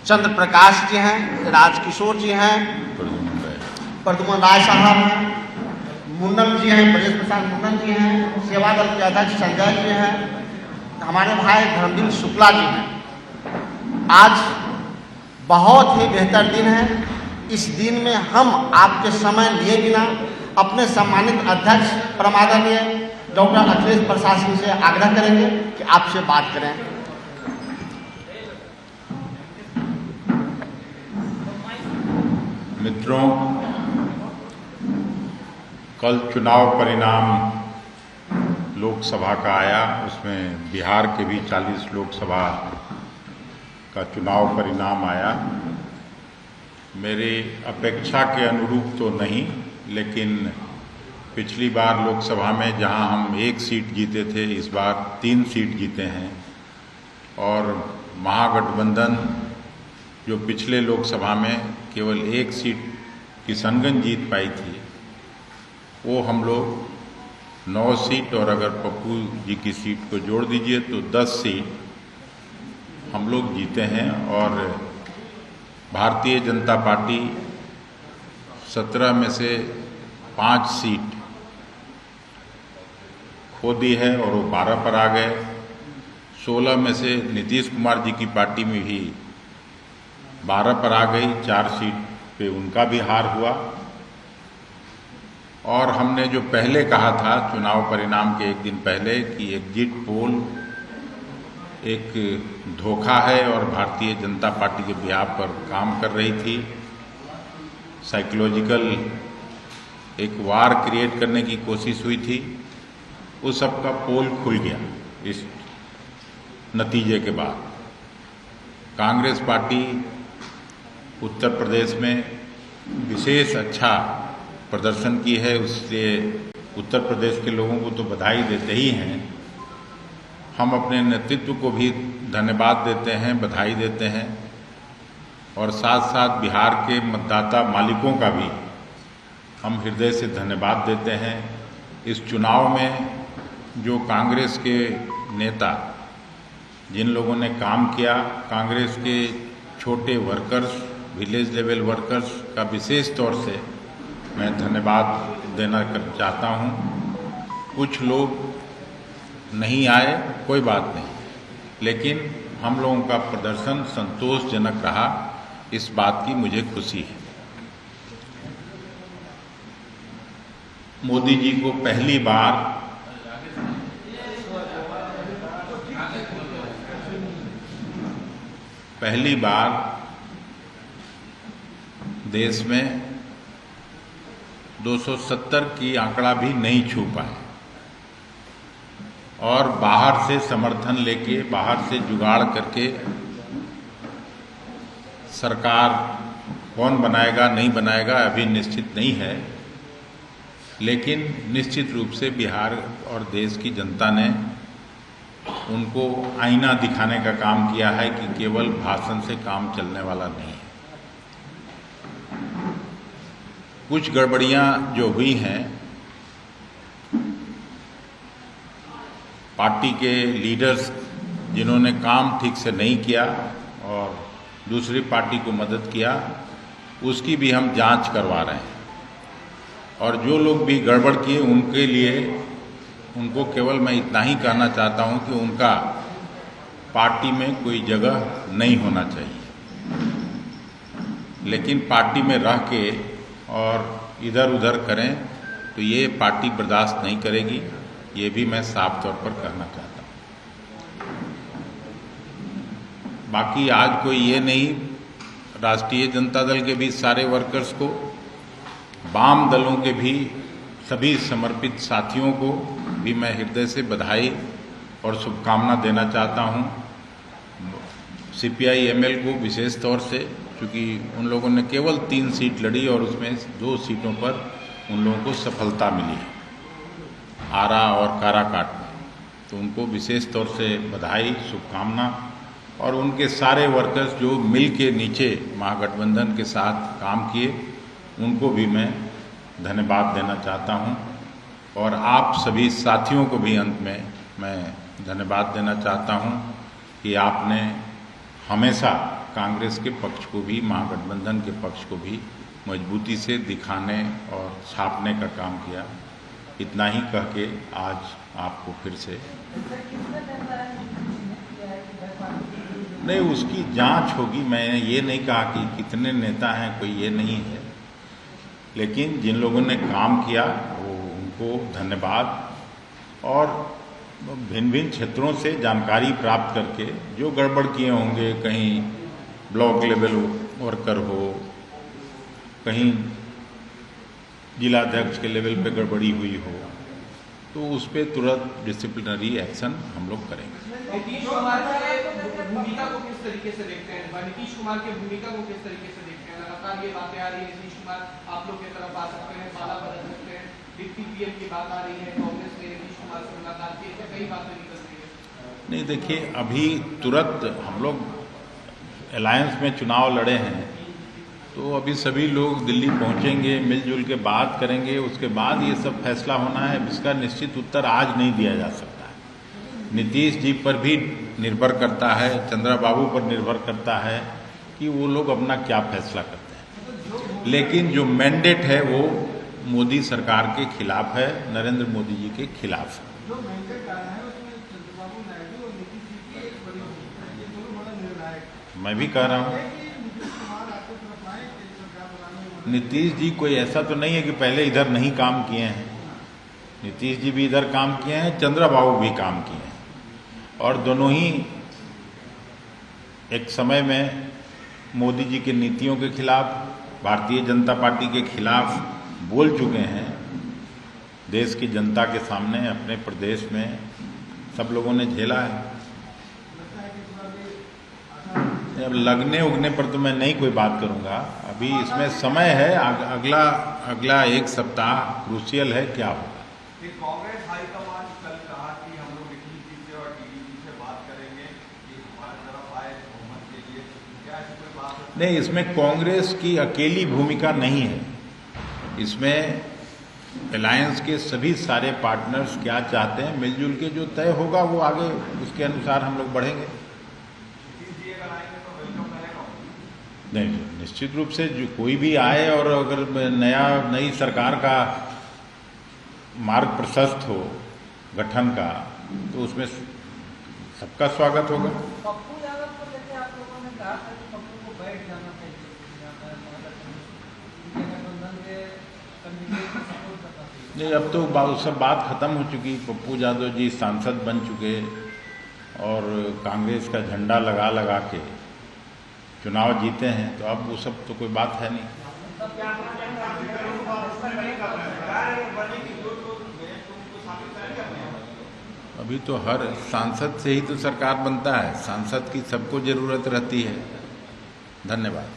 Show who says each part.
Speaker 1: चंद्र प्रकाश जी हैं, राजकिशोर जी हैं, प्रद्युम्न राय साहब हैं, मुन्नन जी हैं, ब्रजेश प्रसाद मुन्नन जी हैं, सेवा दल के अध्यक्ष संजय जी हैं, हमारे भाई धर्मवीर शुक्ला जी हैं। आज बहुत ही बेहतर दिन है। इस दिन में हम आपके समय लिए बिना अपने सम्मानित अध्यक्ष परमादरणीय डॉक्टर अखिलेश प्रसाद सिंह से आग्रह करेंगे कि आपसे बात करें।
Speaker 2: मित्रों, कल चुनाव परिणाम लोकसभा का आया, उसमें बिहार के भी 40 लोकसभा का चुनाव परिणाम आया। मेरी अपेक्षा के अनुरूप तो नहीं, लेकिन पिछली बार लोकसभा में जहां हम 1 सीट जीते थे, इस बार 3 सीट जीते हैं। और महागठबंधन जो पिछले लोकसभा में केवल 1 सीट किशनगंज जीत पाई थी, वो हम लोग 9 सीट, और अगर पप्पू जी की सीट को जोड़ दीजिए तो 10 सीट हम लोग जीते हैं। और भारतीय जनता पार्टी 17 में से 5 सीट खो दी है और वो 12 पर आ गए। 16 में से नीतीश कुमार जी की पार्टी में भी 12 पर आ गई, 4 सीट पे उनका भी हार हुआ। और हमने जो पहले कहा था चुनाव परिणाम के 1 दिन पहले कि एग्जिट पोल एक धोखा है और भारतीय जनता पार्टी के बिहाफ पर काम कर रही थी, साइकोलॉजिकल एक वार क्रिएट करने की कोशिश हुई थी, उस सब का पोल खुल गया। इस नतीजे के बाद कांग्रेस पार्टी उत्तर प्रदेश में विशेष अच्छा प्रदर्शन की है, उससे उत्तर प्रदेश के लोगों को तो बधाई देते ही हैं। हम अपने नेतृत्व को भी धन्यवाद देते हैं, बधाई देते हैं, और साथ साथ बिहार के मतदाता मालिकों का भी हम हृदय से धन्यवाद देते हैं। इस चुनाव में जो कांग्रेस के नेता, जिन लोगों ने काम किया, कांग्रेस के छोटे वर्कर्स, विलेज लेवल वर्कर्स का विशेष तौर से मैं धन्यवाद देना चाहता हूँ। कुछ लोग नहीं आए, कोई बात नहीं, लेकिन हम लोगों का प्रदर्शन संतोषजनक रहा, इस बात की मुझे खुशी है। मोदी जी को पहली बार देश में 270 की आंकड़ा भी नहीं छू पाए, और बाहर से समर्थन लेके, बाहर से जुगाड़ करके सरकार कौन बनाएगा नहीं बनाएगा अभी निश्चित नहीं है, लेकिन निश्चित रूप से बिहार और देश की जनता ने उनको आईना दिखाने का काम किया है कि केवल भाषण से काम चलने वाला नहीं है। कुछ गड़बड़ियां जो हुई हैं, पार्टी के लीडर्स जिन्होंने काम ठीक से नहीं किया और दूसरी पार्टी को मदद किया, उसकी भी हम जांच करवा रहे हैं। और जो लोग भी गड़बड़ किए उनके लिए, उनको केवल मैं इतना ही कहना चाहता हूं कि उनका पार्टी में कोई जगह नहीं होना चाहिए, लेकिन पार्टी में रह के और इधर उधर करें तो ये पार्टी बर्दाश्त नहीं करेगी, ये भी मैं साफ तौर पर कहना चाहता हूँ। बाकी आज कोई ये नहीं, राष्ट्रीय जनता दल के भी सारे वर्कर्स को, वाम दलों के भी सभी समर्पित साथियों को भी मैं हृदय से बधाई और शुभकामना देना चाहता हूँ। CPI ML को विशेष तौर से, क्योंकि उन लोगों ने केवल 3 सीट लड़ी और उसमें 2 सीटों पर उन लोगों को सफलता मिली, आरा और काराकाट में, तो उनको विशेष तौर से बधाई, शुभकामना। और उनके सारे वर्कर्स जो मिल के नीचे महागठबंधन के साथ काम किए, उनको भी मैं धन्यवाद देना चाहता हूं। और आप सभी साथियों को भी अंत में मैं धन्यवाद देना चाहता हूं कि आपने हमेशा कांग्रेस के पक्ष को भी, महागठबंधन के पक्ष को भी मजबूती से दिखाने और छापने का काम किया। इतना ही कह के आज आपको फिर से नहीं, उसकी जांच होगी। मैंने ये नहीं कहा कि कितने नेता हैं, कोई ये नहीं है, लेकिन जिन लोगों ने काम किया वो उनको धन्यवाद। और भिन्न भिन्न क्षेत्रों से जानकारी प्राप्त करके जो गड़बड़ किए होंगे, कहीं ब्लॉक लेवल वर्कर हो, कहीं जिलाध्यक्ष के लेवल पे गड़बड़ी हुई हो, तो उस पर तुरंत डिसिप्लिनरी एक्शन हम लोग करेंगे।
Speaker 3: नीतीश कुमार की भूमिका को किस तरीके से देखते हैं? नीतीश कुमार की भूमिका को किस तरीके से देखते हैं? लगातार ये बातें आ रही है, नीतीश कुमार आप लोग की तरफ आ सकते हैं, बाला बदल सकते हैं, डिप्टी पीएम की बात आ रही है, कांग्रेस ने नीतीश कुमार से मुलाकात की, ऐसे कई बातें निकल रही है।
Speaker 2: नहीं, देखिए, अभी तुरंत हम लोग अलायंस में चुनाव लड़े हैं, तो अभी सभी लोग दिल्ली पहुंचेंगे, मिलजुल के बात करेंगे, उसके बाद ये सब फैसला होना है। इसका निश्चित उत्तर आज नहीं दिया जा सकता है। नीतीश जी पर भी निर्भर करता है, चंद्रा बाबू पर निर्भर करता है कि वो लोग अपना क्या फैसला करते हैं। लेकिन जो मैंडेट है वो मोदी सरकार के खिलाफ है, नरेंद्र मोदी जी के खिलाफ है।
Speaker 4: जो मैंडेट आया है उसमें चंद्रबाबू नायडू और नीतीश जी की एक बड़ी भूमिका है, ये दोनों बड़ा निर्णायक।
Speaker 2: मैं भी कह रहा हूँ, नीतीश जी कोई ऐसा तो नहीं है कि पहले इधर नहीं काम किए हैं। नीतीश जी भी इधर काम किए हैं, चंद्रा बाबू भी काम किए हैं, और दोनों ही एक समय में मोदी जी की नीतियों के खिलाफ, भारतीय जनता पार्टी के खिलाफ बोल चुके हैं। देश की जनता के सामने, अपने प्रदेश में सब लोगों ने झेला है। अब लगने उगने पर तो मैं नहीं कोई बात करूंगा, अभी इसमें समय है। अगला एक सप्ताह क्रूशियल है, क्या होगा।
Speaker 5: कांग्रेस हाईकमान कल कहा कि हम लोग टीडीपी से और टीडीपी से बात करेंगे कि हमारी तरफ आए बहुमत के लिए, क्या ऐसी कोई बात?
Speaker 2: नहीं, इसमें कांग्रेस की अकेली भूमिका नहीं है। इसमें अलायंस के सभी सारे पार्टनर्स क्या चाहते हैं, मिलजुल के जो तय होगा वो आगे उसके अनुसार हम लोग बढ़ेंगे। नहीं, निश्चित रूप से जो कोई भी आए और अगर नई सरकार का मार्ग प्रशस्त हो गठन का, तो उसमें सबका स्वागत होगा।
Speaker 4: पप्पू यादव को लेकर आप लोगों ने कहा था कि पप्पू को बैठ जाना चाहिए,
Speaker 2: नहीं, अब तो सब बात खत्म हो चुकी। पप्पू यादव जी सांसद बन चुके और कांग्रेस का झंडा लगा लगा के चुनाव जीते हैं, तो अब वो सब तो कोई बात है नहीं। अभी तो हर सांसद से ही तो सरकार बनता है, सांसद की सबको जरूरत रहती है। धन्यवाद।